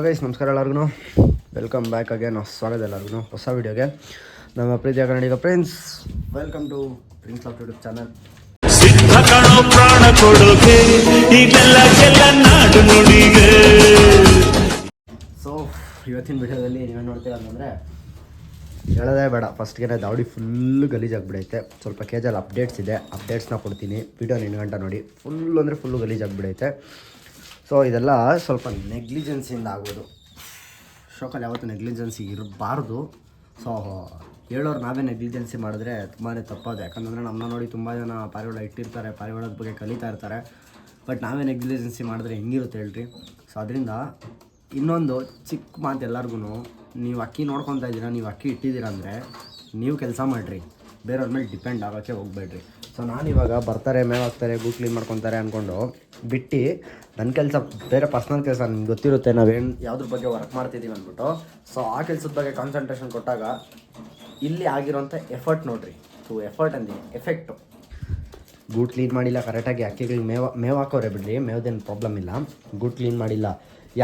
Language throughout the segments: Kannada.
ಗೈಸ್ ನಮಸ್ಕಾರ ಎಲ್ಲರಿಗೂ ವೆಲ್ಕಮ್ ಬ್ಯಾಕ್ ಅಗೇನ್ ಸ್ವಾಗತ ಎಲ್ಲರಿಗೂ ಹೊಸ ವಿಡಿಯೋಗೆ ನಮ್ಮ ಪ್ರೀತಿಯ Kannadiga friends welcome to prince of YouTube channel. So ಇವತ್ತಿನ ವಿಡಿಯೋದಲ್ಲಿ ನೀವೇನು ನೋಡ್ತೀರ ಅಂತಂದರೆ ಹೇಳೋದೇ ಬೇಡ, ಫಸ್ಟ್ಗೆ ದಾವಡಿ ಫುಲ್ಲು ಗಲೀಜಾಗಿಬಿಡೈತೆ. ಸ್ವಲ್ಪ ಕೇಜಲ್ಲಿ ಅಪ್ಡೇಟ್ಸ್ ಇದೆ, ಅಪ್ಡೇಟ್ಸ್ನ ಕೊಡ್ತೀನಿ. ವಿಡಿಯೋ 9 ಗಂಟೆ ನೋಡಿ. ಫುಲ್ಲು ಅಂದರೆ ಫುಲ್ಲು ಗಲೀಜಾಗಿಬಿಡೈತೆ. ಸೊ ಇದೆಲ್ಲ ಸ್ವಲ್ಪ ನೆಗ್ಲಿಜೆನ್ಸಿಯಿಂದ ಆಗೋದು. ಶೋಕಲ್ಲಿ ಯಾವತ್ತೂ ನೆಗ್ಲಿಜೆನ್ಸಿ ಇರಬಾರ್ದು. ಸೊ ಹೇಳೋರು ನಾವೇ ನೆಗ್ಲಿಜೆನ್ಸಿ ಮಾಡಿದ್ರೆ ತುಂಬಾ ತಪ್ಪೋದು. ಯಾಕಂದರೆ ನಮ್ಮನ್ನ ನೋಡಿ ತುಂಬ ಜನ ಪಾರಿವಾಳ ಇಟ್ಟಿರ್ತಾರೆ, ಪಾರಿವಾಳದ ಬಗ್ಗೆ ಕಲಿತಾ ಇರ್ತಾರೆ. ಬಟ್ ನಾವೇ ನೆಗ್ಲಿಜೆನ್ಸಿ ಮಾಡಿದ್ರೆ ಹೆಂಗಿರುತ್ತೆ ಹೇಳ್ರಿ. ಸೊ ಅದರಿಂದ ಇನ್ನೊಂದು ಚಿಕ್ಕ ಮಾತು ಎಲ್ಲರಿಗೂ, ನೀವು ಅಕ್ಕಿ ನೋಡ್ಕೊತಾ ಇದ್ದೀರಾ, ನೀವು ಅಕ್ಕಿ ಇಟ್ಟಿದ್ದೀರಾ ಅಂದರೆ ನೀವು ಕೆಲಸ ಮಾಡಿರಿ, ಬೇರೆಯವ್ರ ಮೇಲೆ ಡಿಪೆಂಡ್ ಆಗೋಕ್ಕೆ ಹೋಗಬೇಡ್ರಿ. ಸೊ ನಾನಿವಾಗ ಬರ್ತಾರೆ, ಮೇವು ಹಾಕ್ತಾರೆ, ಗೂಡು ಕ್ಲೀನ್ ಮಾಡ್ಕೊತಾರೆ ಅಂದ್ಕೊಂಡು ಬಿಟ್ಟು ನನ್ನ ಕೆಲಸ ಬೇರೆ ಪರ್ಸ್ನಲ್ ಕೆಲಸ ನಿಮ್ಗೆ ಗೊತ್ತಿರುತ್ತೆ, ನಾವೇನು ಯಾವುದ್ರ ಬಗ್ಗೆ ವರ್ಕ್ ಮಾಡ್ತಿದ್ದೀವಿ ಅಂದ್ಬಿಟ್ಟು. ಸೊ ಆ ಕೆಲಸದ ಬಗ್ಗೆ ಕಾನ್ಸಂಟ್ರೇಷನ್ ಕೊಟ್ಟಾಗ ಇಲ್ಲಿ ಆಗಿರೋಂಥ ಎಫರ್ಟ್ ನೋಡಿರಿ. ಸೊ ಎಫರ್ಟ್ ಅಂದಿನಿ, ಎಫೆಕ್ಟು. ಗೂಡು ಕ್ಲೀನ್ ಮಾಡಿಲ್ಲ ಕರೆಕ್ಟಾಗಿ, ಅಕ್ಕಿಗಳಿಗೆ ಮೇವು ಹಾಕೋರೆ ಬಿಡ್ರಿ, ಮೇವ್ದೇನು ಪ್ರಾಬ್ಲಮ್ ಇಲ್ಲ. ಗೂಡು ಕ್ಲೀನ್ ಮಾಡಿಲ್ಲ,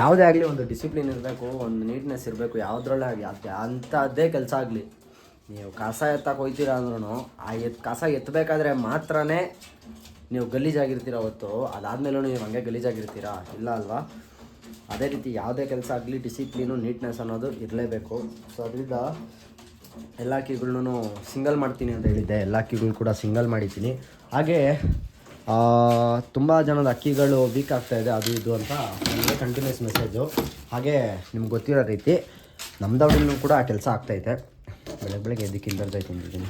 ಯಾವುದೇ ಆಗಲಿ ಒಂದು ಡಿಸಿಪ್ಲಿನ್ ಇರಬೇಕು, ಒಂದು ನೀಟ್ನೆಸ್ ಇರಬೇಕು. ಯಾವುದ್ರಲ್ಲೇ ಆಗಲಿ, ಅಂಥದ್ದೇ ಕೆಲಸ ಆಗಲಿ. ನೀವು ಕಸ ಎತ್ತಕ್ಕೆ ಹೋಗ್ತೀರ ಅಂದ್ರೂ ಆ ಕಸ ಎತ್ತಬೇಕಾದ್ರೆ ಮಾತ್ರ ನೀವು ಗಲೀಜಾಗಿರ್ತೀರ ಹೊತ್ತು, ಅದಾದಮೇಲೂ ನೀವು ಹಂಗೆ ಗಲೀಜಾಗಿರ್ತೀರಾ? ಇಲ್ಲ ಅಲ್ವಾ? ಅದೇ ರೀತಿ ಯಾವುದೇ ಕೆಲಸ ಆಗಲಿ ಡಿಸಿಪ್ಲೀನು, ನೀಟ್ನೆಸ್ ಅನ್ನೋದು ಇರಲೇಬೇಕು. ಸೊ ಅದರಿಂದ ಎಲ್ಲ ಅಕ್ಕಿಗಳ್ನೂ ಸಿಂಗಲ್ ಮಾಡ್ತೀನಿ ಅಂತ ಹೇಳಿದ್ದೆ, ಎಲ್ಲ ಅಕ್ಕಿಗಳು ಕೂಡ ಸಿಂಗಲ್ ಮಾಡಿದ್ದೀನಿ. ಹಾಗೇ ತುಂಬ ಜನದ ಅಕ್ಕಿಗಳು ವೀಕ್ ಆಗ್ತಾಯಿದೆ, ಅದು ಇದು ಅಂತ ನನಗೆ ಕಂಟಿನ್ಯೂಸ್ ಮೆಸೇಜು. ಹಾಗೆ ನಿಮ್ಗೆ ಗೊತ್ತಿರೋ ರೀತಿ ನಮ್ಮದವ್ರಿಗೂ ಕೂಡ ಆ ಕೆಲಸ ಆಗ್ತೈತೆ. ಬೆಳಗ್ಗೆ ಎದ್ದು ಕಿಂಡರ್ ಜಾಯ್ ತಿಂದಿದ್ದೀನಿ,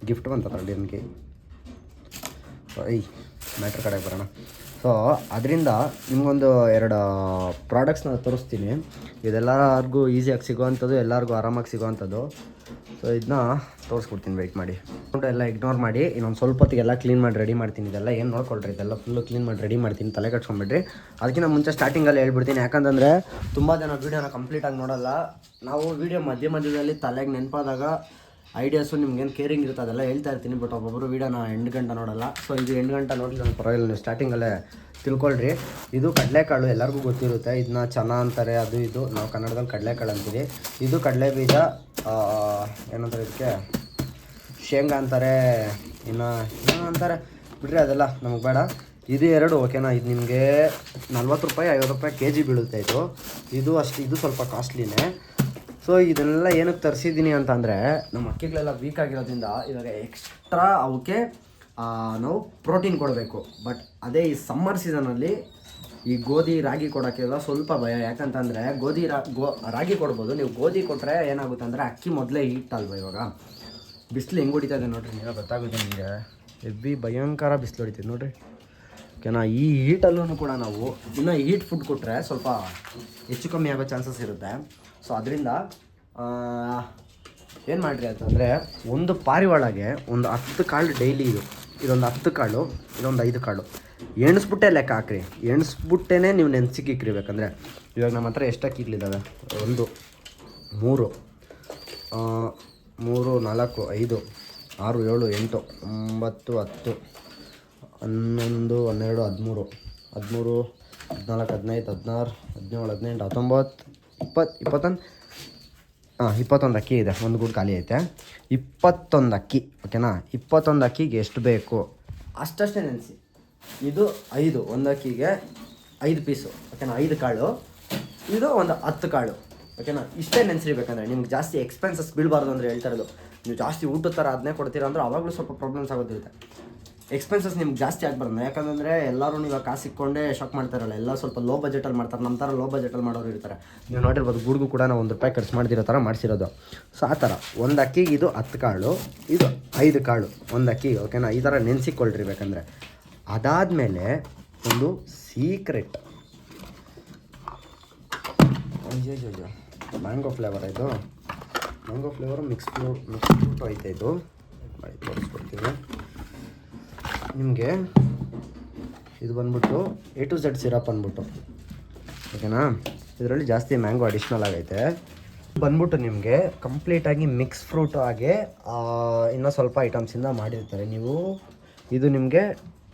ಗಿಫ್ಟ್ ಬಂತಲ್ಲ ನನಗೆ. ಸೊ ಮ್ಯಾಟ್ರ್ ಕಡೆಗೆ ಬರೋಣ. ಸೊ ಅದರಿಂದ ನಿಮಗೊಂದು 2 ಪ್ರಾಡಕ್ಟ್ಸ್ನ ತೋರಿಸ್ತೀನಿ. ಇದೆಲ್ಲರಿಗೂ ಈಸಿಯಾಗಿ ಸಿಗೋವಂಥದ್ದು, ಎಲ್ಲರಿಗೂ ಆರಾಮಾಗಿ ಸಿಗೋವಂಥದ್ದು. ಸೊ ಇದನ್ನ ತೋರಿಸ್ಕೊಡ್ತೀನಿ, ವೆಯ್ಟ್ ಮಾಡಿ. ಎಲ್ಲ ಇಗ್ನೋರ್ ಮಾಡಿ, ಇನ್ನೊಂದು ಸ್ವಲ್ಪ ಹೊತ್ತಿಗೆಲ್ಲ ಕ್ಲೀನ್ ಮಾಡಿ ರೆಡಿ ಮಾಡ್ತೀನಿ. ಇದೆಲ್ಲ ಏನು ನೋಡ್ಕೊಳ್ರಿ, ಇದೆಲ್ಲ ಫುಲ್ಲು ಕ್ಲೀನ್ ಮಾಡಿ ರೆಡಿ ಮಾಡ್ತೀನಿ, ತಲೆ ಕಟ್ಸ್ಕೊಂಬಿಡ್ರಿ. ಅದಕ್ಕಿಂತ ಮುಂಚೆ ಸ್ಟಾರ್ಟಿಂಗಲ್ಲಿ ಹೇಳ್ಬಿಡ್ತೀನಿ, ಯಾಕಂತಂದರೆ ತುಂಬ ಜನ ವೀಡಿಯೋನ ಕಂಪ್ಲೀಟಾಗಿ ನೋಡೋಲ್ಲ. ನಾವು ವೀಡಿಯೋ ಮಧ್ಯದಲ್ಲಿ ತಲೆಗೆ ನೆನಪಾದಾಗ ಐಡಿಯಾಸು ನಿಮ್ಗೇನು ಕೇರಿಂಗ್ ಇರುತ್ತೆ ಅದೆಲ್ಲ ಹೇಳ್ತಾ ಇರ್ತೀನಿ. ಬಟ್ ಒಬ್ಬೊಬ್ಬರು ವೀಡಿಯೋನ 8 ಗಂಟೆ ನೋಡೋಲ್ಲ. ಸೊ ಇದು 8 ಗಂಟೆ ನೋಡಲಿ ನಾನು ಪರವಾಗಿಲ್ಲ, ನೀವು ಸ್ಟಾರ್ಟಿಂಗಲ್ಲೇ ತಿಳ್ಕೊಳ್ರಿ. ಇದು ಕಡಲೆಕಾಳು ಎಲ್ಲರಿಗೂ ಗೊತ್ತಿರುತ್ತೆ, ಇದನ್ನ ಚೆನ್ನ ಅಂತಾರೆ, ಅದು ಇದು. ನಾವು ಕನ್ನಡದಲ್ಲಿ ಕಡಲೆಕಾಳು ಅಂತೀವಿ. ಇದು ಕಡಲೆ ಬೀಜ, ಏನಂತಾರೆ ಇದಕ್ಕೆ, ಶೇಂಗಾ ಅಂತಾರೆ, ಇನ್ನು ಅಂತಾರೆ ಬಿಡ್ರಿ, ಅದೆಲ್ಲ ನಮಗೆ ಬೇಡ. ಇದು 2 ಓಕೆನಾ. ಇದು ನಿಮಗೆ 40 ರೂಪಾಯಿ 50 ರೂಪಾಯಿ KG ಬೀಳುತ್ತೆ. ಇದು ಅಷ್ಟು, ಇದು ಸ್ವಲ್ಪ ಕಾಸ್ಟ್ಲಿನೇ. ಸೊ ಇದನ್ನೆಲ್ಲ ಏನಕ್ಕೆ ತರಿಸಿದ್ದೀನಿ ಅಂತಂದರೆ, ನಮ್ಮ ಅಕ್ಕಿಗಳೆಲ್ಲ ವೀಕ್ ಆಗಿರೋದ್ರಿಂದ ಇವಾಗ ಎಕ್ಸ್ಟ್ರಾ ಅವಕ್ಕೆ ನಾವು ಪ್ರೋಟೀನ್ ಕೊಡಬೇಕು. ಬಟ್ ಅದೇ ಈ ಸಮ್ಮರ್ ಸೀಸನಲ್ಲಿ ಈ ಗೋಧಿ ರಾಗಿ ಕೊಡೋಕ್ಕೆಲ್ಲ ಸ್ವಲ್ಪ ಭಯ. ಯಾಕಂತಂದರೆ ರಾಗಿ ಕೊಡ್ಬೋದು, ನೀವು ಗೋಧಿ ಕೊಟ್ಟರೆ ಏನಾಗುತ್ತೆ ಅಂದರೆ ಅಕ್ಕಿ ಮೊದಲೇ ಹೀಟ್ ಅಲ್ವ. ಇವಾಗ ಬಿಸಿಲು ಹೆಂಗೆ ಹೊಡಿತಾ ಇದೆ ನೋಡಿರಿ, ನೀವು ಗೊತ್ತಾಗುತ್ತೆ ನಿಮಗೆ. ಹೆವಿ ಭಯಂಕರ ಬಿಸಿಲು ಹೊಡಿತೀವಿ ನೋಡಿರಿ, ಓಕೆನಾ. ಈ ಹೀಟಲ್ಲೂ ಕೂಡ ನಾವು ಇನ್ನೂ ಹೀಟ್ ಫುಡ್ ಕೊಟ್ಟರೆ ಸ್ವಲ್ಪ ಹೆಚ್ಚು ಕಮ್ಮಿ ಆಗೋ ಚಾನ್ಸಸ್ ಇರುತ್ತೆ. ಸೊ ಅದರಿಂದ ಏನು ಮಾಡಿರಿ ಅಂತಂದರೆ, ಒಂದು ಪಾರಿವಾಳಗೆ ಒಂದು 10 ಕಾಳು ಡೈಲಿ, ಇದೊಂದು 10 ಕಾಳು, ಇದೊಂದು 5 ಕಾಳು ಎಣಿಸ್ಬಿಟ್ಟೆ ಲೆಕ್ಕ ಹಾಕ್ರಿ. ಎಣಿಸ್ಬಿಟ್ಟೇ ನೀವು ನೆನೆಸಿಕ್ಕಿಕ್ರಿ. ಬೇಕಂದರೆ ಇವಾಗ ನಮ್ಮ ಹತ್ರ ಎಷ್ಟು ಅಕ್ಕಿಗಳಿದ್ದಾವೆ? 1 3 3 4 5 6 7 8 9 10 11 12 13 14 15 16 17 18 19 20 21 21 ಅಕ್ಕಿ ಇದೆ. ಒಂದು ಗೂಡು ಖಾಲಿ ಐತೆ. 21 ಅಕ್ಕಿ, ಓಕೆನಾ. 21 ಅಕ್ಕಿಗೆ ಎಷ್ಟು ಬೇಕು ಅಷ್ಟೇ ನೆನೆಸಿ. ಇದು 5, ಒಂದು ಅಕ್ಕಿಗೆ 5 ಪೀಸು, ಓಕೆನಾ. 5 ಕಾಳು, ಇದು ಒಂದು 10 ಕಾಳು, ಓಕೆನಾ. ಇಷ್ಟೇ ನೆನೆಸಿರ್ಬೇಕಂದ್ರೆ ನಿಮ್ಗೆ ಜಾಸ್ತಿ ಎಕ್ಸ್ಪೆನ್ಸಸ್ ಬೀಳಬಾರ್ದು ಅಂದರೆ ಹೇಳ್ತಾ ಇರೋದು. ನೀವು ಜಾಸ್ತಿ ಊಟದ ಥರ ಅದನ್ನೇ ಕೊಡ್ತೀರಾ ಅಂದ್ರೆ ಆವಾಗಲೂ ಸ್ವಲ್ಪ ಪ್ರಾಬ್ಲಮ್ಸ್ ಆಗೋದಿರುತ್ತೆ. ಎಕ್ಸ್ಪೆನ್ಸಸ್ ನಿಮ್ಗೆ ಜಾಸ್ತಿ ಆಗಬಾರ್ದು. ಯಾಕಂದರೆ ಎಲ್ಲರೂ ಇವಾಗ ಕಾಸು ಇಕ್ಕೊಂಡೇ ಶಾಕ್ ಮಾಡ್ತಾರಲ್ಲ, ಎಲ್ಲ ಸ್ವಲ್ಪ ಲೋ ಬಜೆಟಲ್ಲಿ ಮಾಡ್ತಾರೆ. ನಮ್ಮ ಥರ ಲೋ ಬಜೆಟಲ್ಲಿ ಮಾಡೋರು ಇರ್ತಾರೆ. ನೀವು ನೋಡಿರ್ಬೋದು, ಗೂಡ್ಗೂ ಕೂಡ ನಾವು 1 ರೂಪಾಯಿ ಖರ್ಚು ಮಾಡ್ದಿರೋ ಥರ ಮಾಡಿಸಿರೋದು. ಸೊ ಆ ಥರ ಒಂದು ಅಕ್ಕಿಗೆ ಇದು 10 ಕಾಳು, ಇದು 5 ಕಾಳು ಒಂದು ಅಕ್ಕಿಗೆ, ಓಕೆನಾ. ಈ ಥರ ನೆನೆಸಿಕೊಳ್ರಿ ಬೇಕಂದರೆ. ಅದಾದಮೇಲೆ ಒಂದು ಸೀಕ್ರೆಟ್, ಮ್ಯಾಂಗೋ ಫ್ಲೇವರ್. ಇದು ಮ್ಯಾಂಗೋ ಫ್ಲೇವರು ಮಿಕ್ಸ್ ಫ್ರೂಟ್ ಐತೆ. ಇದು ತೋರಿಸ್ಕೊಡ್ತೀವಿ ನಿಮಗೆ. ಇದು ಬಂದ್ಬಿಟ್ಟು A to Z ಸಿರಪ್ ಅಂದ್ಬಿಟ್ಟು, ಓಕೆನಾ. ಇದರಲ್ಲಿ ಜಾಸ್ತಿ ಮ್ಯಾಂಗೋ ಅಡಿಷ್ನಲ್ ಆಗೈತೆ. ಬಂದ್ಬಿಟ್ಟು ನಿಮಗೆ ಕಂಪ್ಲೀಟಾಗಿ ಮಿಕ್ಸ್ ಫ್ರೂಟ್ ಆಗಿ ಇನ್ನೂ ಸ್ವಲ್ಪ ಐಟಮ್ಸಿಂದ ಮಾಡಿರ್ತಾರೆ. ನೀವು ಇದು ನಿಮಗೆ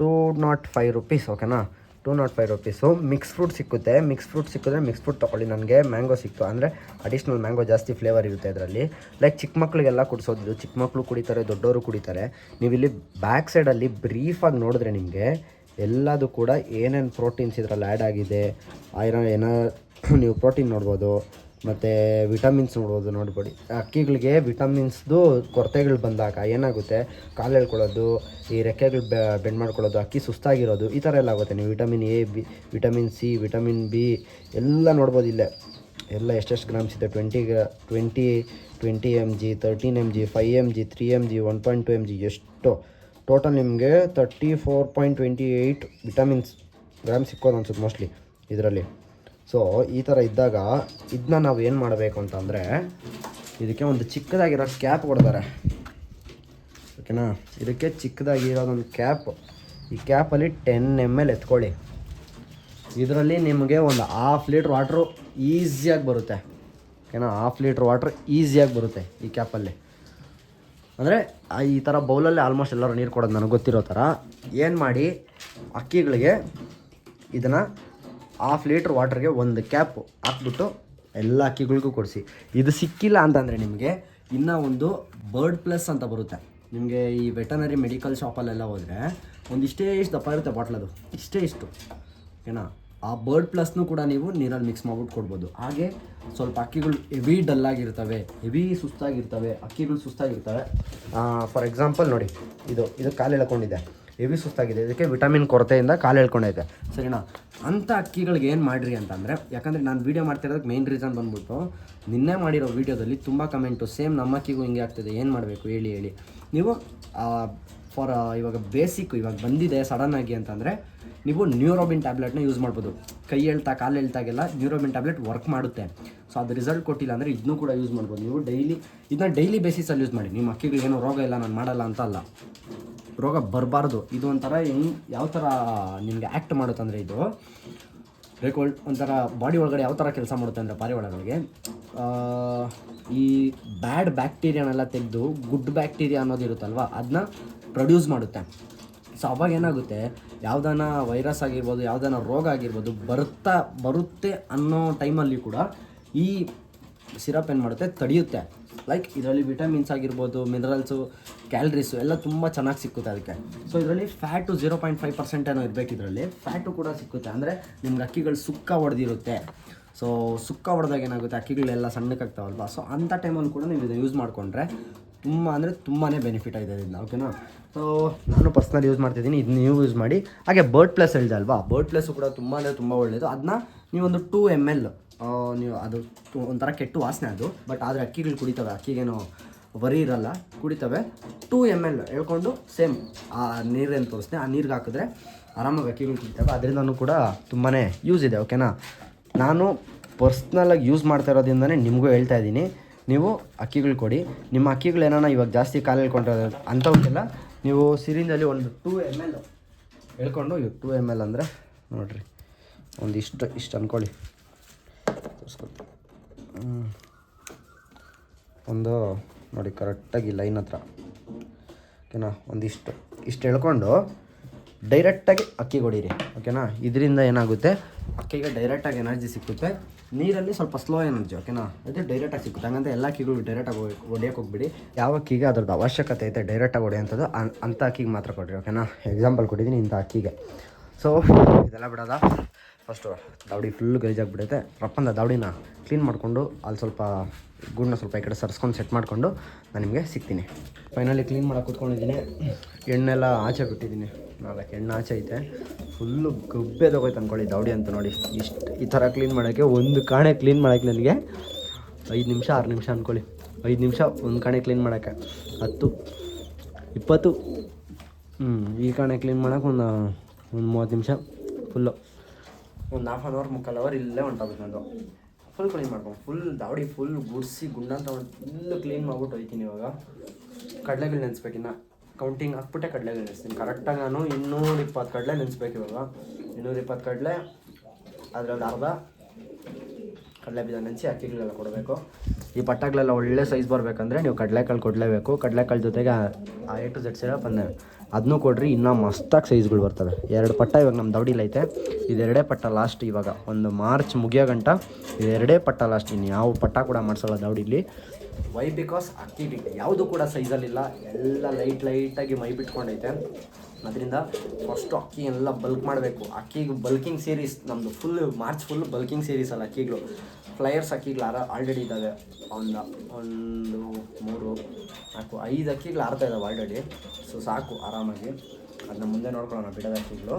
205 ರೂಪೀಸ್, ಓಕೆನಾ. 205 ರುಪೀಸು. ಮಿಕ್ಸ್ ಫ್ರೂಟ್ ಸಿಕ್ಕುತ್ತೆ. ಮಿಕ್ಸ್ ಫ್ರೂಟ್ ಸಿಕ್ಕಿದ್ರೆ ಮಿಕ್ಸ್ ಫ್ರೂಟ್ ತೊಗೊಳ್ಳಿ. ನನಗೆ ಮ್ಯಾಂಗೋ ಸಿಕ್ತು, ಅಂದರೆ ಅಡಿಷ್ನಲ್ ಮ್ಯಾಂಗೋ ಜಾಸ್ತಿ ಫ್ಲೇವರ್ ಇರುತ್ತೆ ಅದರಲ್ಲಿ. ಲೈಕ್ ಚಿಕ್ಕ ಮಕ್ಳಿಗೆಲ್ಲ ಕುಡಿಸೋದು, ಚಿಕ್ಕ ಮಕ್ಕಳು ಕುಡಿತಾರೆ, ದೊಡ್ಡವರು ಕುಡಿತಾರೆ. ನೀವು ಇಲ್ಲಿ ಬ್ಯಾಕ್ ಸೈಡಲ್ಲಿ ಬ್ರೀಫಾಗಿ ನೋಡಿದ್ರೆ ನಿಮಗೆ ಎಲ್ಲದು ಕೂಡ ಏನೇನು ಪ್ರೋಟೀನ್ಸ್ ಇದರಲ್ಲಿ ಆ್ಯಡ್ ಆಗಿದೆ, ಐರನ್ ಏನೋ ನೀವು ಪ್ರೋಟೀನ್ ನೋಡ್ಬೋದು, ಮತ್ತು ವಿಟಮಿನ್ಸ್ ನೋಡ್ಬೋದು. ನೋಡ್ಬೇಡಿ, ಅಕ್ಕಿಗಳಿಗೆ ವಿಟಮಿನ್ಸ್ದು ಕೊರತೆಗಳು ಬಂದಾಗ ಏನಾಗುತ್ತೆ, ಕಾಲು ಎಳ್ಕೊಳ್ಳೋದು, ಈ ರೆಕ್ಕೆಗಳು ಬೆಂಡ್ ಮಾಡ್ಕೊಳ್ಳೋದು, ಅಕ್ಕಿ ಸುಸ್ತಾಗಿರೋದು, ಈ ಥರ ಎಲ್ಲ ಆಗುತ್ತೆ. ನೀವು vitamin A, B, vitamin C, vitamin B ಎಲ್ಲ ನೋಡ್ಬೋದು ಇಲ್ಲೇ. ಎಲ್ಲ ಎಷ್ಟೆಷ್ಟು ಗ್ರಾಮ್ಸ್ ಇದೆ, 20 mg, 13 mg, 5 mg, 3 mg, 1.2 mg, ಎಷ್ಟು ಟೋಟಲ್ ನಿಮಗೆ 34.28 ವಿಟಮಿನ್ಸ್ ಗ್ರಾಮ್ ಸಿಕ್ಕೋದು ಅನ್ಸುತ್ತೆ ಮೋಸ್ಟ್ಲಿ ಇದರಲ್ಲಿ. ಸೊ ಈ ಥರ ಇದ್ದಾಗ ಇದನ್ನ ನಾವು ಏನು ಮಾಡಬೇಕು ಅಂತಂದರೆ, ಇದಕ್ಕೆ ಒಂದು ಚಿಕ್ಕದಾಗಿರೋ ಕ್ಯಾಪ್ ಕೊಡ್ತಾರೆ, ಓಕೆನಾ. ಇದಕ್ಕೆ ಚಿಕ್ಕದಾಗಿರೋದೊಂದು ಕ್ಯಾಪ್. ಈ ಕ್ಯಾಪಲ್ಲಿ 10 ml ಎತ್ಕೊಳ್ಳಿ. ಇದರಲ್ಲಿ ನಿಮಗೆ ಒಂದು 1/2 ಲೀಟ್ರ್ ವಾಟ್ರು ಈಸಿಯಾಗಿ ಬರುತ್ತೆ, ಓಕೆನಾ. 1/2 ಲೀಟ್ರ್ ವಾಟ್ರ್ ಈಸಿಯಾಗಿ ಬರುತ್ತೆ ಈ ಕ್ಯಾಪಲ್ಲಿ. ಅಂದರೆ ಈ ಥರ ಬೌಲಲ್ಲಿ ಆಲ್ಮೋಸ್ಟ್ ಎಲ್ಲರೂ ನೀರು ಕೊಡೋದು ನನಗೆ ಗೊತ್ತಿರೋ ಥರ. ಏನು ಮಾಡಿ, ಅಕ್ಕಿಗಳಿಗೆ ಇದನ್ನು 1/2 ಲೀಟ್ರ್ ವಾಟ್ರಿಗೆ ಒಂದು ಕ್ಯಾಪ್ ಹಾಕ್ಬಿಟ್ಟು ಎಲ್ಲ ಅಕ್ಕಿಗಳಿಗೂ ಕೊಡಿಸಿ. ಇದು ಸಿಕ್ಕಿಲ್ಲ ಅಂತಂದರೆ ನಿಮಗೆ ಇನ್ನೂ ಒಂದು ಬರ್ಡ್ ಪ್ಲಸ್ ಅಂತ ಬರುತ್ತೆ. ನಿಮಗೆ ಈ ವೆಟನರಿ ಮೆಡಿಕಲ್ ಶಾಪಲ್ಲೆಲ್ಲ ಹೋದರೆ ಇಷ್ಟು ದಪ್ಪ ಇರುತ್ತೆ ಬಾಟ್ಲದು, ಇಷ್ಟು, ಓಕೆನಾ. ಆ ಬರ್ಡ್ ಪ್ಲಸ್ನೂ ಕೂಡ ನೀವು ನೀರಲ್ಲಿ ಮಿಕ್ಸ್ ಮಾಡ್ಬಿಟ್ಟು ಕೊಡ್ಬೋದು. ಹಾಗೆ ಸ್ವಲ್ಪ ಅಕ್ಕಿಗಳು ಹೆವಿ ಡಲ್ಲಾಗಿರ್ತವೆ, ಹೆವಿ ಸುಸ್ತಾಗಿರ್ತವೆ, ಅಕ್ಕಿಗಳು ಸುಸ್ತಾಗಿರ್ತವೆ. ಫಾರ್ ಎಕ್ಸಾಂಪಲ್ ನೋಡಿ, ಇದು ಕಾಲು ಎಳ್ಕೊಂಡಿದೆ, ಹೆವಿ ಸುಸ್ತಾಗಿದೆ, ಇದಕ್ಕೆ ವಿಟಮಿನ್ ಕೊರತೆಯಿಂದ ಕಾಲು ಎಳ್ಕೊಂಡೈತೆ, ಸರಿನಾ. ಅಂಥ ಅಕ್ಕಿಗಳಿಗೆ ಏನು ಮಾಡಿರಿ ಅಂತಂದರೆ, ಯಾಕಂದರೆ ನಾನು ವೀಡಿಯೋ ಮಾಡ್ತಿರೋದಕ್ಕೆ ಮೇನ್ ರೀಸನ್ ಬಂದ್ಬಿಟ್ಟು, ನಿನ್ನೆ ಮಾಡಿರೋ ವೀಡಿಯೋದಲ್ಲಿ ತುಂಬ ಕಮೆಂಟು, ಸೇಮ್ ನಮ್ಮ ಅಕ್ಕಿಗೂ ಹಿಂಗೆ ಆಗ್ತಿದೆ, ಏನು ಮಾಡಬೇಕು ಹೇಳಿ. ನೀವು ಇವಾಗ ಬೇಸಿಕ್ ಇವಾಗ ಬಂದಿದೆ ಸಡನ್ನಾಗಿ ಅಂತಂದರೆ, ನೀವು ನ್ಯೂರೋಬಿನ್ ಟ್ಯಾಬ್ಲೆಟ್ನ ಯೂಸ್ ಮಾಡ್ಬೋದು. ಕೈ ಎಳ್ತಾ ಕಾಲು ಎಳ್ತಾಗೆಲ್ಲ ನ್ಯೂರೋಬಿನ್ ಟ್ಯಾಬ್ಲೆಟ್ ವರ್ಕ್ ಮಾಡುತ್ತೆ. ಸೊ ಅದು ರಿಸಲ್ಟ್ ಕೊಟ್ಟಿಲ್ಲ ಅಂದರೆ ಇದನ್ನೂ ಕೂಡ ಯೂಸ್ ಮಾಡ್ಬೋದು. ನೀವು ಡೈಲಿ ಬೇಸಿಸಲ್ಲಿ ಯೂಸ್ ಮಾಡಿ. ನಿಮ್ಮ ಅಕ್ಕಿಗಳಿಗೇನೋ ರೋಗ ಇಲ್ಲ, ನಾನು ಮಾಡಲ್ಲ ಅಂತ ಅಲ್ಲ, ರೋಗ ಬರಬಾರ್ದು. ಇದು ಒಂಥರ ಯಾವ ಥರ ನಿಮಗೆ ಆ್ಯಕ್ಟ್ ಮಾಡುತ್ತೆ ಅಂದರೆ, ಇದು ಒಂಥರ ಬಾಡಿ ಒಳಗಡೆ ಯಾವ ಥರ ಕೆಲಸ ಮಾಡುತ್ತೆ ಅಂದರೆ, ಪಾರಿವಾಳಗಳಿಗೆ ಈ ಬ್ಯಾಡ್ ಬ್ಯಾಕ್ಟೀರಿಯಾನೆಲ್ಲ ತೆಗೆದು ಗುಡ್ ಬ್ಯಾಕ್ಟೀರಿಯಾ ಅನ್ನೋದು ಇರುತ್ತಲ್ವ, ಅದನ್ನ ಪ್ರೊಡ್ಯೂಸ್ ಮಾಡುತ್ತೆ. ಸೊ ಅವಾಗ ಏನಾಗುತ್ತೆ, ಯಾವುದಾನ ವೈರಸ್ ಆಗಿರ್ಬೋದು, ಯಾವುದಾನ ರೋಗ ಆಗಿರ್ಬೋದು ಬರುತ್ತೆ ಅನ್ನೋ ಟೈಮಲ್ಲಿ ಕೂಡ ಈ ಸಿರಪ್ ಏನು ಮಾಡುತ್ತೆ, ತಡೆಯುತ್ತೆ. ಲೈಕ್ ಇದರಲ್ಲಿ ವಿಟಮಿನ್ಸ್ ಆಗಿರ್ಬೋದು, ಮಿನರಲ್ಸು, ಕ್ಯಾಲರೀಸು ಎಲ್ಲ ತುಂಬ ಚೆನ್ನಾಗಿ ಸಿಕ್ಕುತ್ತೆ ಅದಕ್ಕೆ. ಸೊ ಇದರಲ್ಲಿ ಫ್ಯಾಟು 0.5% ಏನೋ ಇರಬೇಕು. ಇದರಲ್ಲಿ ಫ್ಯಾಟು ಕೂಡ ಸಿಕ್ಕುತ್ತೆ. ಅಂದರೆ ನಿಮ್ಗೆ ಅಕ್ಕಿಗಳು ಸುಕ್ಕ ಹೊಡೆದಿರುತ್ತೆ. ಸೊ ಸುಕ್ಕ ಹೊಡೆದಾಗ ಏನಾಗುತ್ತೆ, ಅಕ್ಕಿಗಳೆಲ್ಲ ಸಣ್ಣಕ್ಕಾಗ್ತಾವಲ್ವ. ಸೊ ಅಂಥ ಟೈಮಲ್ಲಿ ಕೂಡ ನೀವು ಇದನ್ನು ಯೂಸ್ ಮಾಡಿಕೊಂಡ್ರೆ ತುಂಬಾ ಬೆನಿಫಿಟ್ ಆಗಿದೆ ಇದರಿಂದ, ಓಕೆನಾ. ಸೊ ನಾನು ಪರ್ಸ್ನಲ್ ಯೂಸ್ ಮಾಡ್ತಿದ್ದೀನಿ, ಇದನ್ನ ನೀವು ಯೂಸ್ ಮಾಡಿ. ಹಾಗೆ ಬರ್ಡ್ ಪ್ಲಸ್ ಹೇಳಿದೆ ಅಲ್ವಾ, ಬರ್ಡ್ ಪ್ಲಸ್ಸು ಕೂಡ ತುಂಬ ಒಳ್ಳೆಯದು. ಅದನ್ನ ನೀವೊಂದು 2 ml ನೀವು, ಅದು ಒಂಥರ ಕೆಟ್ಟು ವಾಸನೆ ಅದು, ಬಟ್ ಆದರೆ ಅಕ್ಕಿಗಳು ಕುಡಿತವೆ, ಅಕ್ಕಿಗೇನೋ ವರಿ ಇರಲ್ಲ, ಕುಡಿತವೆ. 2 ml ಹೇಳ್ಕೊಂಡು ಸೇಮ್ ಆ ನೀರೇನು ತೋರಿಸ್ತೆ, ಆ ನೀರಿಗೆ ಹಾಕಿದ್ರೆ ಆರಾಮಾಗಿ ಅಕ್ಕಿಗಳು ಕುಡಿತವೆ. ಅದರಿಂದನೂ ಕೂಡ ತುಂಬಾ ಯೂಸ್ ಇದೆ, ಓಕೆನಾ. ನಾನು ಪರ್ಸ್ನಲಾಗಿ ಯೂಸ್ ಮಾಡ್ತಾ ಇರೋದ್ರಿಂದನೇ ನಿಮಗೂ ಹೇಳ್ತಾ ಇದ್ದೀನಿ, ನೀವು ಅಕ್ಕಿಗಳು ಕೊಡಿ. ನಿಮ್ಮ ಅಕ್ಕಿಗಳು ಏನಾನ ಇವಾಗ ಜಾಸ್ತಿ ಕಾಲು ಹೇಳ್ಕೊಂಡಿರೋ ಅಂಥವಕ್ಕೆಲ್ಲ ನೀವು ಸಿರಿಂಜಲ್ಲಿ ಒಂದು 2 ml ಹೇಳ್ಕೊಂಡು, 2 ml ಅಂದರೆ ನೋಡಿರಿ, ಇಷ್ಟು ಅಂದ್ಕೊಳ್ಳಿ, ಒಂದು ನೋಡಿ ಕರೆಕ್ಟಾಗಿ ಲೈನ್ ಹತ್ರ, ಓಕೆನಾ. ಇಷ್ಟು ಹೇಳ್ಕೊಂಡು ಡೈರೆಕ್ಟಾಗಿ ಅಕ್ಕಿಗೆ ಹೊಡೀರಿ, ಓಕೆನಾ. ಇದರಿಂದ ಏನಾಗುತ್ತೆ, ಅಕ್ಕಿಗೆ ಡೈರೆಕ್ಟಾಗಿ ಎನರ್ಜಿ ಸಿಕ್ಕುತ್ತೆ. ನೀರಲ್ಲಿ ಸ್ವಲ್ಪ ಸ್ಲೋ ಎನರ್ಜಿ, ಓಕೆನಾ. ಅದು ಡೈರೆಕ್ಟಾಗಿ ಸಿಕ್ಕುತ್ತೆ. ಹಂಗಂತ ಎಲ್ಲ ಅಕ್ಕಿಗಳು ಡೈರೆಕ್ಟಾಗಿ ಹೊಡಿಯೋಕೆ ಹೋಗ್ಬಿಡಿ. ಯಾವ ಅಕ್ಕಿಗೆ ಅದ್ರದ್ದು ಅವಶ್ಯಕತೆ ಐತೆ ಡೈರೆಕ್ಟಾಗಿ ಹೊಡೆಯೋಂಥದ್ದು ಅಂಥ ಅಕ್ಕಿಗೆ ಮಾತ್ರ ಕೊಡಿರಿ, ಓಕೆನಾ. ಎಕ್ಸಾಂಪಲ್ ಕೊಟ್ಟಿದ್ದೀನಿ ಇಂಥ ಅಕ್ಕಿಗೆ. ಸೊ ಇದೆಲ್ಲ ಬಿಡೋದ, ಫಸ್ಟು ದಾವಡಿ ಫುಲ್ಲು ಗಲೀಜಾಗಿಬಿಡುತ್ತೆ. ರಪ್ಪಂದ ದಾವಡಿನ ಕ್ಲೀನ್ ಮಾಡಿಕೊಂಡು ಅಲ್ಲಿ ಸ್ವಲ್ಪ ಗೂಡನ್ನ ಸ್ವಲ್ಪ ಈ ಕಡೆ ಸರ್ಸ್ಕೊಂಡು ಸೆಟ್ ಮಾಡಿಕೊಂಡು ನಾನು ನಿಮಗೆ ಸಿಗ್ತೀನಿ. ಫೈನಲಿ ಕ್ಲೀನ್ ಮಾಡೋಕೆ ಕೂತ್ಕೊಂಡಿದ್ದೀನಿ. ಎಣ್ಣೆಲ್ಲ ಆಚೆ ಬಿಟ್ಟಿದ್ದೀನಿ, 4 ಎಣ್ಣೆ ಆಚೆ ಐತೆ. ಫುಲ್ಲು ಗಬ್ಬೆ ತಗೋಯ್ತು ಅಂದ್ಕೊಳ್ಳಿ ದಾವಡಿ ಅಂತ. ನೋಡಿ ಈ ಥರ ಕ್ಲೀನ್ ಮಾಡೋಕ್ಕೆ, ಒಂದು ಕಾಣೆ ಕ್ಲೀನ್ ಮಾಡೋಕ್ಕೆ ನನಗೆ 5 ನಿಮಿಷ 6 ನಿಮಿಷ ಅಂದ್ಕೊಳ್ಳಿ. 5 ನಿಮಿಷ ಒಂದು ಕಾಣೆ ಕ್ಲೀನ್ ಮಾಡೋಕ್ಕೆ, 10 20 ಈ ಕಾಣೆ ಕ್ಲೀನ್ ಮಾಡೋಕೆ ಒಂದು 30 ನಿಮಿಷ ಫುಲ್ಲು, ಒಂದು ½ hour 3/4 hour ಇಲ್ಲೇ ಹೊಂಟೋಗುತ್ತೆ ನಂದು. ಫುಲ್ ಕ್ಲೀನ್ ಮಾಡ್ಕೊಂಡು, ಫುಲ್ ದಾವಡಿ ಫುಲ್ ಗುಡಿಸಿ ಗುಂಡಂತ ಒಂದು ಫುಲ್ಲು ಕ್ಲೀನ್ ಮಾಡ್ಬಿಟ್ಟು ಹೋಯ್ತೀನಿ. ಇವಾಗ ಕಡಲೆಗಳು ನೆನೆಸ್ಬೇಕಿನ್ನ ಕೌಂಟಿಂಗ್ ಹಾಕ್ಬಿಟ್ಟೆ ಕಡಲೆಗಳು ನೆನೆಸ್ತೀನಿ. ಕರೆಕ್ಟಾಗಿ ನಾನು 220 ಕಡಲೆ ನೆನೆಸ್ಬೇಕು. ಇವಾಗ 220 ಕಡಲೆ, ಅದರಲ್ಲಿ ಅರ್ಧ ಕಡಲೆ ಬೀಜ ನೆನೆಸಿ ಅಕ್ಕಿಗಳೆಲ್ಲ ಕೊಡಬೇಕು. ಈ ಪಟ್ಟಗಳೆಲ್ಲ ಒಳ್ಳೆ ಸೈಜ್ ಬರಬೇಕಂದ್ರೆ ನೀವು ಕಡಲೆಕಾಳು ಕೊಡಲೇಬೇಕು. ಕಡಲೆಕಾಳು ಜೊತೆಗೆ ಆ A to Z ಸಿರಪ್ ಅದನ್ನೂ ಕೊಡ್ರಿ, ಇನ್ನೂ ಮಸ್ತಾಗಿ ಸೈಜ್ಗಳು ಬರ್ತವೆ. 2 ಪಟ್ಟ ಇವಾಗ ನಮ್ಮ ದವಡಿಲೈತೆ. ಇದೆರಡೇ ಪಟ್ಟ ಲಾಸ್ಟ್. ಇವಾಗ ಒಂದು ಮಾರ್ಚ್ ಮುಗಿಯೋ ಗಂಟ ಇದೆರಡೇ ಪಟ್ಟ ಲಾಸ್ಟ್. ಇನ್ನು ಯಾವ ಪಟ್ಟ ಕೂಡ ಮಾಡಿಸೋಲ್ಲ ದವಡಿಲಿ. ವೈ ಬಿಕಾಸ್ ಅಕ್ಕಿ ಯಾವುದು ಕೂಡ ಸೈಜಲ್ಲಿಲ್ಲ, ಎಲ್ಲ ಲೈಟಾಗಿ ಮೈ ಬಿಟ್ಕೊಂಡೈತೆ. ಅದರಿಂದ ಫಸ್ಟು ಅಕ್ಕಿ ಎಲ್ಲ ಬಲ್ಕ್ ಮಾಡಬೇಕು. ಅಕ್ಕಿಗೆ ಬಲ್ಕಿಂಗ್ ಸೀರೀಸ್ ನಮ್ಮದು ಮಾರ್ಚ್ ಫುಲ್ ಬಲ್ಕಿಂಗ್ ಸೀರೀಸ್ ಅಲ್ಲ ಅಕ್ಕಿಗಳು. ಫ್ಲೈಯರ್ಸ್ ಅಕ್ಕಿಗಳು ಆಲ್ರೆಡಿ ಇದ್ದಾವೆ. ಒಂದು 3, 4, 5 ಅಕ್ಕಿಗಳು ಆರ್ತಾ ಇದ್ದಾವೆ ಆಲ್ರೆಡಿ. ಸೊ ಸಾಕು ಆರಾಮಾಗಿ. ಅದನ್ನ ಮುಂದೆ ನೋಡ್ಕೊಳ್ಳೋಣ ಬಿಡೋದು ಅಕ್ಕಿಗಳು.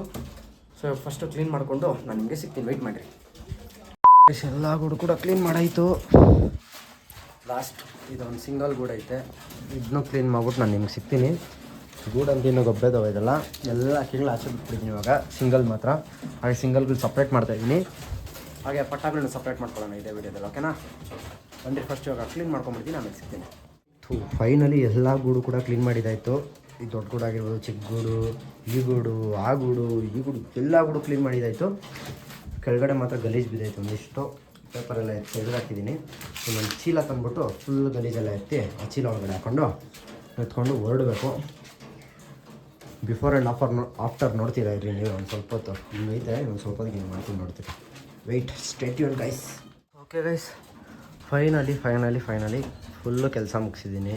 ಸೊ ಫಸ್ಟು ಕ್ಲೀನ್ ಮಾಡಿಕೊಂಡು ನಾನು ನಿಮಗೆ ಸಿಗ್ತೀನಿ, ವೆಯ್ಟ್ ಮಾಡಿರಿ. ಎಲ್ಲ ಗೂಡು ಕೂಡ ಕ್ಲೀನ್ ಮಾಡಾಯಿತು. ಲಾಸ್ಟ್ ಇದೊಂದು ಸಿಂಗಲ್ ಗೂಡು ಐತೆ, ಇದನ್ನೂ ಕ್ಲೀನ್ ಮಾಡ್ಬಿಟ್ಟು ನಾನು ನಿಮ್ಗೆ ಸಿಗ್ತೀನಿ. ಗೂಡಂತ ಇನ್ನೂ ಗೊಬ್ಬರದವ ಇದೆಲ್ಲ ಎಲ್ಲ ಅಕ್ಕಿಗಳು ಆಚೆ ಬಿಟ್ಬಿಟ್ಟಿದ್ದೀನಿ ಇವಾಗ. ಸಿಂಗಲ್ ಮಾತ್ರ, ಹಾಗೆ ಸಿಂಗಲ್ಗಳು ಸಪ್ರೇಟ್ ಮಾಡ್ತಾಯಿದ್ದೀನಿ. ಹಾಗೆ ಪಟ್ಟಗಳನ್ನ ಸಪ್ರೇಟ್ ಮಾಡ್ಕೊಳ್ಳೋಣ ಇದೇ ವಿಡಿಯೋದಲ್ಲಿ, ಓಕೆನಾ? ಬಂದರೆ ಫಸ್ಟ್ ಇವಾಗ ಕ್ಲೀನ್ ಮಾಡ್ಕೊಂಬಿಡ್ತೀನಿ, ಆಮೇಲೆ ಸಿಗ್ತೀನಿ. ಫೈನಲಿ ಎಲ್ಲ ಗೂಡು ಕೂಡ ಕ್ಲೀನ್ ಮಾಡಿದ್ದಾಯಿತು. ಈ ದೊಡ್ಡ ಗೂಡು ಆಗಿರ್ಬೋದು, ಚಿಕ್ಕ ಗೂಡು, ಈ ಗೂಡು, ಆ ಗೂಡು, ಈ ಗೂಡು, ಎಲ್ಲ ಗೂಡು ಕ್ಲೀನ್ ಮಾಡಿದ್ದಾಯಿತು. ಕೆಳಗಡೆ ಮಾತ್ರ ಗಲೀಜು ಬಿದ್ದೈತೆ. ಒಂದಿಷ್ಟು ಪೇಪರೆಲ್ಲ ತೆಗೆದಾಕಿದ್ದೀನಿ. ಇನ್ನೊಂದು ಚೀಲ ತಂದ್ಬಿಟ್ಟು ಫುಲ್ ಗಲೀಜೆಲ್ಲ ಎತ್ತಿ ಆ ಚೀಲ ಒಳಗಡೆ ಹಾಕ್ಕೊಂಡು ಎತ್ಕೊಂಡು ಹೊರಡಬೇಕು. ಬಿಫೋರ್ ಆ್ಯಂಡ್ ಆಫ್ಟರ್ ನೋಡ್ತೀರಾ ಇರ್ರಿ ನೀವು. ಒಂದು ಸ್ವಲ್ಪ ಹೊತ್ತು ಹಿಂಗೈತೆ, ಒಂದು ಸ್ವಲ್ಪ ಹೊತ್ತಿಗೆ ಹಿಂಗೆ ಮಾಡ್ತೀನಿ, ನೋಡ್ತೀರಿ. Wait, stay tune guys. Okay guys, finally full ಕೆಲಸ ಮುಗಿಸಿದ್ದೀನಿ.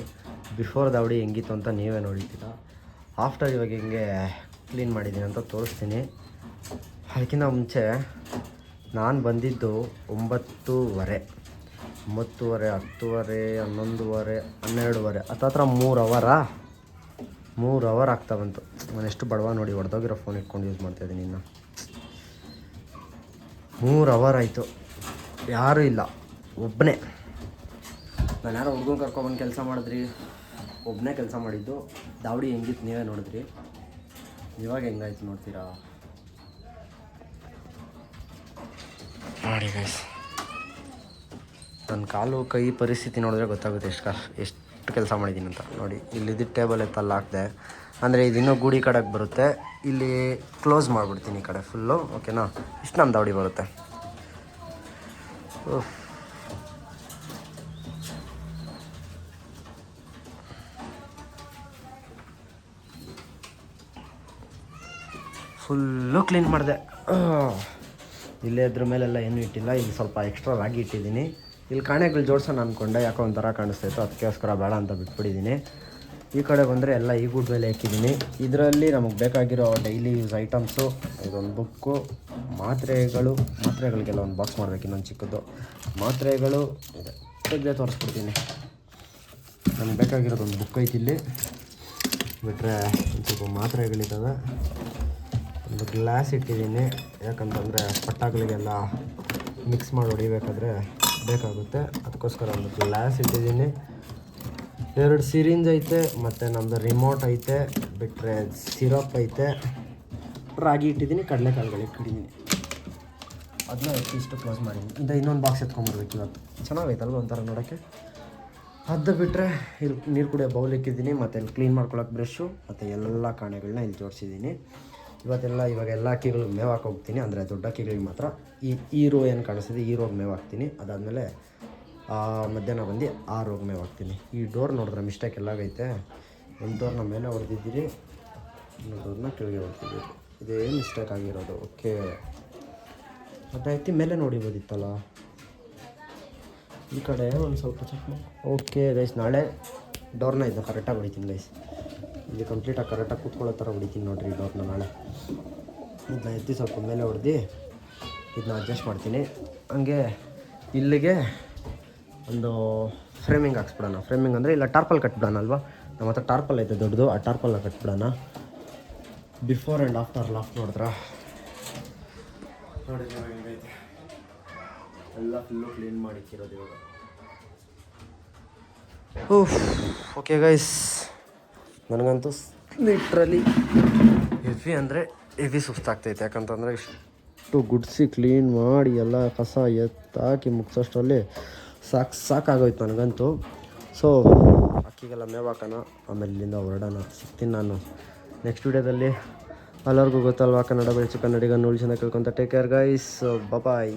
ಬಿಫೋರ್ ದವಡಿ ಹೆಂಗಿತ್ತು ಅಂತ ನೀವೇ ನೋಡಿದ್ದೀರ. ಆಫ್ಟರ್ ಇವಾಗ ಹಿಂಗೆ ಕ್ಲೀನ್ ಮಾಡಿದ್ದೀನಿ ಅಂತ ತೋರಿಸ್ತೀನಿ. ಅದಕ್ಕಿಂತ ಮುಂಚೆ ನಾನು ಬಂದಿದ್ದು 9:30, 10:30, 11:30, 12:30, ಹತ್ತತ್ರ 3 ಅವರ್ ಆಗ್ತಾ ಬಂತು. ನಾನು ಎಷ್ಟು ಬಡವ ನೋಡಿ, ಹೊಡೆದೋಗಿರೋ ಫೋನ್ ಇಟ್ಕೊಂಡು ಯೂಸ್ ಮಾಡ್ತಾಯಿದ್ದೀನಿ. ಇನ್ನು 3 ಅವರ್ ಆಯಿತು, ಯಾರೂ ಇಲ್ಲ, ಒಬ್ಬನೇ. ನಾನು ಯಾರೋ ಹುಡುಗನ ಕರ್ಕೊಬಂದು ಕೆಲಸ ಮಾಡಿದ್ರಿ, ಒಬ್ಬನೇ ಕೆಲಸ ಮಾಡಿದ್ದು. ದಾವಡಿ ಹೆಂಗಿತ್ತು ನೀವೇ ನೋಡಿದ್ರಿ. ಇವಾಗ ಹೆಂಗಾಯ್ತು ನೋಡ್ತೀರಾ ನೋಡಿ ಗೈಸ್. ನನ್ನ ಕಾಲು ಕೈ ಪರಿಸ್ಥಿತಿ ನೋಡಿದ್ರೆ ಗೊತ್ತಾಗುತ್ತೆ ಎಷ್ಟು ಕೆಲಸ ಮಾಡಿದ್ದೀನಿ ಅಂತ. ನೋಡಿ, ಇಲ್ಲಿದ್ದು ಟೇಬಲ್ ಎತ್ತಲ್ಲ ಹಾಕಿದೆ ಅಂದರೆ ಇದು ಇನ್ನೂ ಗೂಡಿ ಕಡೆಗೆ ಬರುತ್ತೆ. ಇಲ್ಲಿ ಕ್ಲೋಸ್ ಮಾಡಿಬಿಡ್ತೀನಿ ಈ ಕಡೆ ಫುಲ್ಲು, ಓಕೆನಾ? ಇಷ್ಟು ನಮ್ಮ ದಾವಡಿ ಬರುತ್ತೆ. ಫುಲ್ಲು ಕ್ಲೀನ್ ಮಾಡಿದೆ. ಇಲ್ಲೇ ಇದ್ರ ಮೇಲೆಲ್ಲ ಏನೂ ಇಟ್ಟಿಲ್ಲ. ಇಲ್ಲಿ ಸ್ವಲ್ಪ ಎಕ್ಸ್ಟ್ರಾ ರಾಗಿ ಇಟ್ಟಿದ್ದೀನಿ. ಇಲ್ಲಿ ಕಾಣೆಗಳು ಜೋಡ್ಸೋಣ ಅಂದ್ಕೊಂಡೆ, ಯಾಕೋ ಒಂಥರ ಕಾಣಿಸ್ತಾಯಿತ್ತು, ಅದಕ್ಕೋಸ್ಕರ ಬೇಡ ಅಂತ ಬಿಟ್ಬಿಟ್ಟಿದ್ದೀನಿ. ಈ ಕಡೆ ಬಂದರೆ ಎಲ್ಲ ಈ ಗೂಡ್ ಮೇಲೆ ಹಾಕಿದ್ದೀನಿ. ಇದರಲ್ಲಿ ನಮಗೆ ಬೇಕಾಗಿರೋ ಡೈಲಿ ಯೂಸ್ ಐಟಮ್ಸು, ಇದೊಂದು ಬುಕ್ಕು, ಮಾತ್ರೆಗಳಿಗೆಲ್ಲ ಒಂದು ಬಾಕ್ಸ್ ಮಾಡಬೇಕು, ಇನ್ನೊಂದು ಚಿಕ್ಕದ್ದು ಮಾತ್ರೆಗಳು ಇದೆ. ತೆಗೆದೇ ತೋರಿಸ್ಬಿಡ್ತೀನಿ. ನಮ್ಗೆ ಬೇಕಾಗಿರೋದು ಒಂದು ಬುಕ್ ಐತಿ ಇಲ್ಲಿ, ಬಿಟ್ಟರೆ ಒಂದು ಸ್ವಲ್ಪ ಮಾತ್ರೆಗಳಿದ್ದಾವೆ. ಒಂದು ಗ್ಲಾಸ್ ಇಟ್ಟಿದ್ದೀನಿ, ಯಾಕಂತಂದರೆ ಪಟ್ಟಗಳಿಗೆಲ್ಲ ಮಿಕ್ಸ್ ಮಾಡಿ ಹೊಡಿಬೇಕಾದ್ರೆ ಬೇಕಾಗುತ್ತೆ, ಅದಕ್ಕೋಸ್ಕರ ಒಂದು ಗ್ಲಾಸ್ ಇಟ್ಟಿದ್ದೀನಿ. 2 ಸಿರಿಂಜ್ ಐತೆ, ಮತ್ತು ನಮ್ಮದು ರಿಮೋಟ್ ಐತೆ, ಬಿಟ್ಟರೆ ಸಿರಪ್ ಐತೆ, ರಾಗಿ ಇಟ್ಟಿದ್ದೀನಿ, ಕಡಲೆಕಾಳುಗಳು ಇಟ್ಟಿದ್ದೀನಿ. ಅದನ್ನ ಇಷ್ಟು ಕ್ಲೋಸ್ ಮಾಡಿದ್ದೀನಿ. ಇನ್ನೊಂದು ಬಾಕ್ಸ್ ಎತ್ಕೊಂಬರ್ಬೇಕು ಇವತ್ತು. ಚೆನ್ನಾಗೈತಲ್ವ ಒಂಥರ ನೋಡೋಕ್ಕೆ. ಅದು ಬಿಟ್ಟರೆ ಇಲ್ಲಿ ನೀರು ಕುಡಿಯೋ ಬೌಲ್ ಇಕ್ಕಿದ್ದೀನಿ, ಮತ್ತು ಇಲ್ಲಿ ಕ್ಲೀನ್ ಮಾಡ್ಕೊಳಕ್ಕೆ ಬ್ರಷು, ಮತ್ತು ಎಲ್ಲ ಕಾಣೆಗಳನ್ನ ಇಲ್ಲಿ ಜೋಡಿಸಿದ್ದೀನಿ. ಇವಾಗ ಎಲ್ಲ ಅಕ್ಕಿಗಳಿಗೆ ಮೇವು ಹಾಕೋಗ್ತೀನಿ, ಅಂದರೆ ದೊಡ್ಡ ಅಕ್ಕಿಗಳಿಗೆ ಮಾತ್ರ. ಈ ರೋ ಏನು ಕಾಣಿಸ್ತಿದೆ, ಈ ರೋಗೆ ಮೇವು ಹಾಕ್ತೀನಿ. ಅದಾದಮೇಲೆ ಮಧ್ಯಾಹ್ನ ಬಂದು ಆ ರೋಗೆ ಮೇವು ಹಾಕ್ತೀನಿ. ಈ ಡೋರ್ ನೋಡಿದ್ರೆ ಮಿಸ್ಟೇಕ್ ಎಲ್ಲಾಗೈತೆ. ಒಂದು ಡೋರ್ನ ಮೇಲೆ ಹೊಡೆದಿದ್ದೀರಿ, ಇನ್ನೊಂದು ಡೋರ್ನ ಕೆಳಗೆ ಹೊಡೆದಿದ್ದೀರಿ. ಇದೇ ಮಿಸ್ಟೇಕ್ ಆಗಿರೋದು. ಓಕೆ, ಅದಾಯ್ತು. ಮೇಲೆ ನೋಡಿಬೋದಿತ್ತಲ್ಲ, ಈ ಕಡೆ ಒಂದು ಸ್ವಲ್ಪ ಚೆಕ್ ಮಾಡಿ. ಓಕೆ ಗೈಸ್, ನಾಳೆ ಡೋರ್ನ ಇದು ಕರೆಕ್ಟಾಗಿ ಹೊಡಿತೀನಿ ಗೈಸ್. ಇದು ಕಂಪ್ಲೀಟಾಗಿ ಕರೆಕ್ಟಾಗಿ ಕೂತ್ಕೊಳ್ಳೋ ಥರ ಹೊಡಿತೀನಿ ನೋಡಿರಿ ಡೋರ್ನ. ನಾಳೆ ಇದನ್ನ ಎತ್ತಿ ಸ್ವಲ್ಪ ಮೇಲೆ ಹೊಡೆದು ಇದನ್ನ ಅಡ್ಜಸ್ಟ್ ಮಾಡ್ತೀನಿ. ಹಂಗೆ ಇಲ್ಲಿಗೆ ಒಂದು ಫ್ರೇಮಿಂಗ್ ಹಾಕ್ಸ್ಬಿಡೋಣ. ಫ್ರೇಮಿಂಗ್ ಅಂದರೆ ಇಲ್ಲ ಟಾರ್ಪಲ್ ಕಟ್ಬಿಡೋಣ ಅಲ್ವಾ. ನಮ್ಮ ಹತ್ರ ಟಾರ್ಪಲ್ ಐತೆ ದೊಡ್ಡದು, ಆ ಟಾರ್ಪಲ್ನ ಕಟ್ಬಿಡೋಣ. ಬಿಫೋರ್ ಆ್ಯಂಡ್ ಆಫ್ಟರ್ ಲಾಫ್ಟ್ ನೋಡಿದ್ರ ನೋಡಿ ಹೆಂಗೈತೆ. ಎಲ್ಲ ಫುಲ್ಲು ಕ್ಲೀನ್ ಮಾಡಿಕ್ಕಿರೋದು ಇವಾಗ. ಓಕೆ ಗೈಸ್, ನನಗಂತೂ ಲಿಟ್ರಲಿ ಹೆವಿ ಸುಸ್ತಾಗ್ತೈತೆ. ಯಾಕಂತಂದರೆ ಇಷ್ಟು ಗುಡಿಸಿ ಕ್ಲೀನ್ ಮಾಡಿ ಎಲ್ಲ ಕಸ ಎತ್ತಾಕಿ ಮುಗಿಸೋಷ್ಟರಲ್ಲಿ ಸಾಕಾಗೋಯ್ತು ನನಗಂತೂ. ಸೊ ಅಕ್ಕಿಗೆಲ್ಲ ಮೇವು ಹಾಕೋಣ, ಆಮೇಲೆ ಇಲ್ಲಿಂದ ಹೊರಡೋಣ. ಸಿಗ್ತೀನಿ ನಾನು ನೆಕ್ಸ್ಟ್ ವೀಡಿಯೋದಲ್ಲಿ. ಎಲ್ಲರಿಗೂ ಗೊತ್ತಲ್ವಾ, ಕನ್ನಡ ಬೆಳೆಸು ಕನ್ನಡಿಗ ನೋಡಿ ಚೆನ್ನಾಗಿ ಕೇಳ್ಕೊತ. ಟೇಕ್ ಕೇರ್ ಗೈಸ್, ಬಾಯ್.